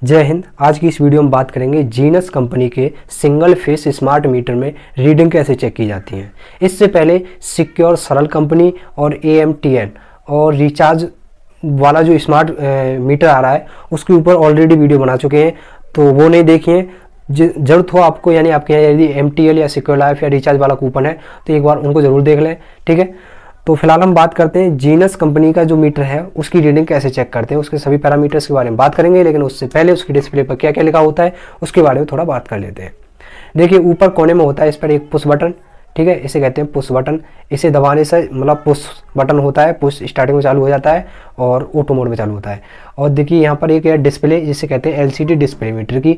जय हिंद। आज की इस वीडियो में बात करेंगे जीनस कंपनी के सिंगल फेस स्मार्ट मीटर में रीडिंग कैसे चेक की जाती है। इससे पहले सिक्योर सरल कंपनी और AMTN और रिचार्ज वाला जो स्मार्ट मीटर आ रहा है उसके ऊपर ऑलरेडी वीडियो बना चुके हैं, तो वो नहीं देखिए। जरूरत हो आपको, यानी आपके यहाँ यदि MTL या सिक्योर लाइफ या रिचार्ज वाला कूपन है तो एक बार उनको ज़रूर देख लें, ठीक है। तो फिलहाल हम बात करते हैं जीनस कंपनी का जो मीटर है उसकी रीडिंग कैसे चेक करते हैं, उसके सभी पैरामीटर्स के बारे में बात करेंगे। लेकिन उससे पहले उसकी डिस्प्ले पर क्या क्या लिखा होता है उसके बारे में थोड़ा बात कर लेते हैं। देखिए, ऊपर कोने में होता है इस पर एक पुश बटन, ठीक है, इसे कहते हैं पुश बटन। इसे दबाने से मतलब पुश बटन होता है, पुश स्टार्टिंग में चालू हो जाता है और ऑटो मोड में चालू होता है। और देखिए यहाँ पर एक डिस्प्ले जिसे कहते हैं LCD डिस्प्ले मीटर की,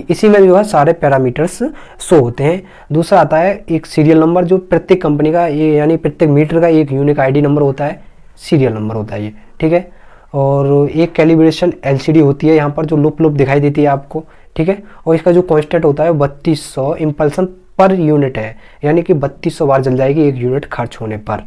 इसी में जो है सारे पैरामीटर्स शो होते हैं। दूसरा आता है एक सीरियल नंबर, जो प्रत्येक कंपनी का ये यानी प्रत्येक मीटर का एक यूनिक ID नंबर होता है, सीरियल नंबर होता है ये, ठीक है। और एक कैलिब्रेशन LCD होती है यहाँ पर जो लुप दिखाई देती है आपको, ठीक है। और इसका जो कॉन्स्टेंट होता है 3200 इम्पल्सन पर यूनिट है, यानी कि 3200 बार जल जाएगी एक यूनिट खर्च होने पर,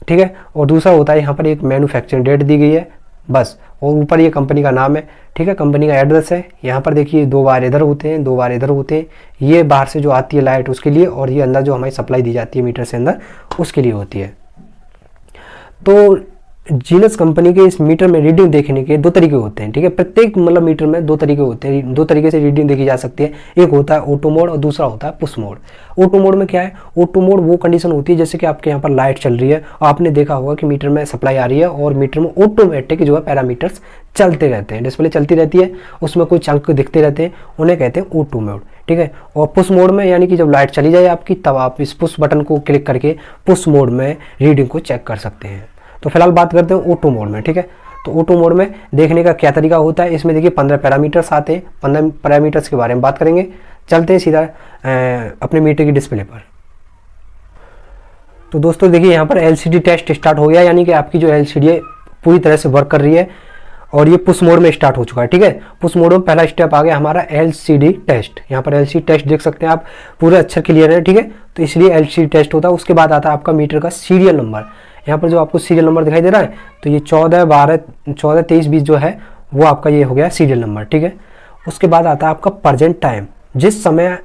ठीक है। और दूसरा होता है यहाँ पर एक मैन्युफैक्चरिंग डेट दी गई है बस, और ऊपर ये कंपनी का नाम है, ठीक है, कंपनी का एड्रेस है। यहाँ पर देखिए 2 बार इधर होते हैं, 2 बार इधर होते हैं। ये बाहर से जो आती है लाइट उसके लिए, और ये अंदर जो हमारी सप्लाई दी जाती है मीटर से अंदर उसके लिए होती है। तो जीनस कंपनी के इस मीटर में रीडिंग देखने के 2 तरीके होते हैं, ठीक है। प्रत्येक मतलब मीटर में 2 तरीके होते हैं, 2 तरीके से रीडिंग देखी जा सकती है। एक होता है ऑटो मोड और दूसरा होता है पुश मोड। ऑटो मोड में क्या है, ऑटो मोड वो कंडीशन होती है जैसे कि आपके यहाँ पर लाइट चल रही है और आपने देखा होगा कि मीटर में सप्लाई आ रही है और मीटर में ऑटोमेटिक जो है पैरामीटर्स चलते रहते हैं, डिस्प्ले चलती रहती है, उसमें कुछ अंक दिखते रहते हैं, उन्हें कहते हैं ऑटो मोड, ठीक है। और पुश मोड में यानी कि जब लाइट चली जाए आपकी तब आप इस पुश बटन को क्लिक करके पुश मोड में रीडिंग को चेक कर सकते हैं। तो फिलहाल बात करते हैं ऑटो मोड में, ठीक है। तो ऑटो मोड में देखने का क्या तरीका होता है, इसमें देखिए 15 पैरामीटर्स आते हैं। 15 पैरामीटर्स के बारे में बात करेंगे। चलते हैं सीधा अपने मीटर की डिस्प्ले पर। तो दोस्तों देखिए यहाँ पर LCD टेस्ट स्टार्ट हो गया, यानी कि आपकी जो LCD है पूरी तरह से वर्क कर रही है और ये पुश मोड में स्टार्ट हो चुका है, ठीक है। पुश मोड में पहला स्टेप आ गया हमारा LCD टेस्ट। यहाँ पर LCD टेस्ट देख सकते हैं आप, पूरे अक्षर क्लियर है, ठीक है। तो इसलिए LCD टेस्ट होता है। उसके बाद आता है आपका मीटर का सीरियल नंबर। यहाँ पर जो आपको सीरियल नंबर दिखाई दे रहा है, तो ये 14, 12, 14, 23, 20 जो है वो आपका ये हो गया सीरियल नंबर, ठीक है। उसके बाद आता है आपका प्रेजेंट टाइम, जिस समय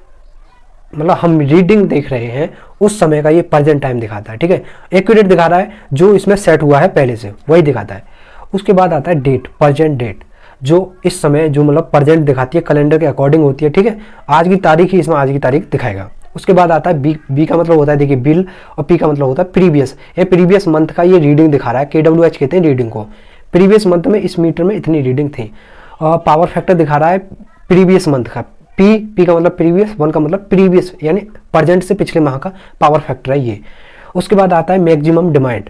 मतलब हम रीडिंग देख रहे हैं उस समय का ये प्रेजेंट टाइम दिखाता है, ठीक है। एक्यूरेट दिखा रहा है, जो इसमें सेट हुआ है पहले से वही दिखाता है। उसके बाद आता है डेट, प्रेजेंट डेट, जो इस समय जो मतलब प्रेजेंट दिखाती है, कैलेंडर के अकॉर्डिंग होती है, ठीक है। आज की तारीख ही इसमें आज की तारीख दिखाएगा। उसके बाद आता है बी का मतलब होता है देखिए बिल, और पी का मतलब होता है प्रीवियस। ये प्रीवियस मंथ का ये रीडिंग दिखा रहा है, KWH कहते हैं रीडिंग को। प्रीवियस मंथ में इस मीटर में इतनी रीडिंग थी। और पावर फैक्टर दिखा रहा है प्रीवियस मंथ का, पी का मतलब प्रीवियस, 1 का मतलब प्रीवियस, यानी प्रेजेंट से पिछले माह का पावर फैक्टर है ये। उसके बाद आता है मैक्सिमम डिमांड,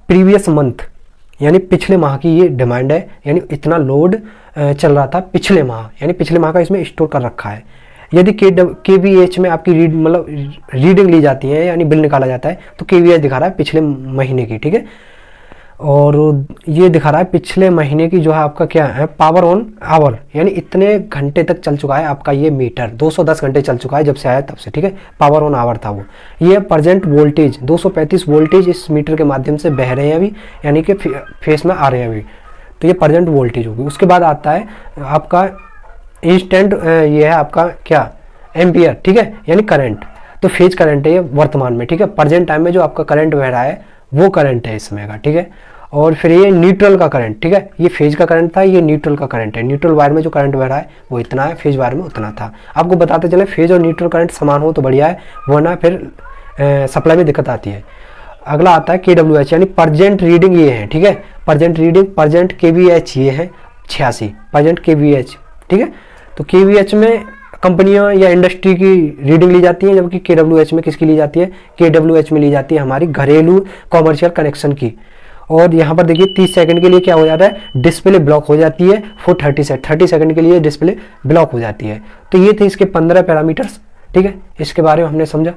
प्रीवियस मंथ यानी पिछले माह की ये डिमांड है, यानी इतना लोड चल रहा था पिछले माह, यानी पिछले माह का इसमें स्टोर कर रखा है। यदि KVH में आपकी रीडिंग ली जाती है यानी बिल निकाला जाता है तो KVH दिखा रहा है पिछले महीने की, ठीक है। और ये दिखा रहा है पिछले महीने की जो है आपका क्या है, पावर ऑन आवर, यानी इतने घंटे तक चल चुका है आपका ये मीटर, 210 घंटे चल चुका है जब से आया तब से, ठीक है। पावर ऑन आवर था वो। ये प्रेजेंट वोल्टेज 235 वोल्टेज इस मीटर के माध्यम से बह रहे हैं अभी, यानी कि फेस में आ रहे हैं अभी, तो ये प्रेजेंट वोल्टेज होगी। उसके बाद आता है आपका इंस्टेंट, ये है आपका क्या, एम्पियर, ठीक है, यानी करंट। तो फेज करंट है ये वर्तमान में, ठीक है। प्रेजेंट टाइम में जो आपका करंट बह रहा है वो करंट है इस समय का, ठीक है। और फिर ये न्यूट्रल का करंट, ठीक है, ये फेज का करंट था, ये न्यूट्रल का करंट है। न्यूट्रल वायर में जो करंट बह रहा है वो इतना है, फेज वायर में उतना था। आपको बताते चले फेज और न्यूट्रल करंट समान हो तो बढ़िया है, वरना फिर सप्लाई में दिक्कत आती है। अगला आता है KWH, यानी प्रेजेंट रीडिंग ये है, ठीक है। प्रेजेंट रीडिंग, प्रेजेंट KVH ये है 86, प्रेजेंट KVH, ठीक है। तो KVH में कंपनियां या इंडस्ट्री की रीडिंग ली जाती है, जबकि KWH में किसकी ली जाती है, KWH में ली जाती है हमारी घरेलू कॉमर्शियल कनेक्शन की। और यहाँ पर देखिए 30 सेकंड के लिए क्या हो जाता है, डिस्प्ले ब्लॉक हो जाती है फॉर 30 सेकंड के लिए डिस्प्ले ब्लॉक हो जाती है। तो ये थे इसके 15 पैरामीटर्स, ठीक है, इसके बारे में हमने समझा।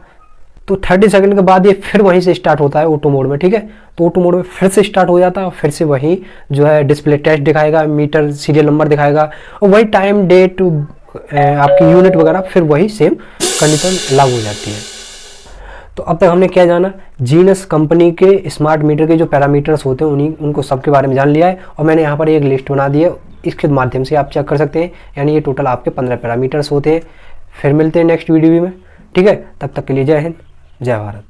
तो 30 सेकंड के बाद ये फिर वहीं से स्टार्ट होता है ऑटो मोड में, ठीक है। तो ऑटो मोड में फिर से स्टार्ट हो जाता है और फिर से वही जो है डिस्प्ले टेस्ट दिखाएगा, मीटर सीरियल नंबर दिखाएगा और वही टाइम डेट आपकी यूनिट वगैरह फिर वही सेम कंडीशन लागू हो जाती है। तो अब तक हमने क्या जाना, जीनस कंपनी के स्मार्ट मीटर के जो पैरामीटर्स होते हैं उनको सबके बारे में जान लिया है। और मैंने यहाँ पर एक लिस्ट बना दी है इसके माध्यम से आप चेक कर सकते हैं। यानी ये टोटल आपके 15 पैरामीटर्स होते हैं। फिर मिलते हैं नेक्स्ट वीडियो में, ठीक है। तब तक के लिए जय हिंद, जय भारत।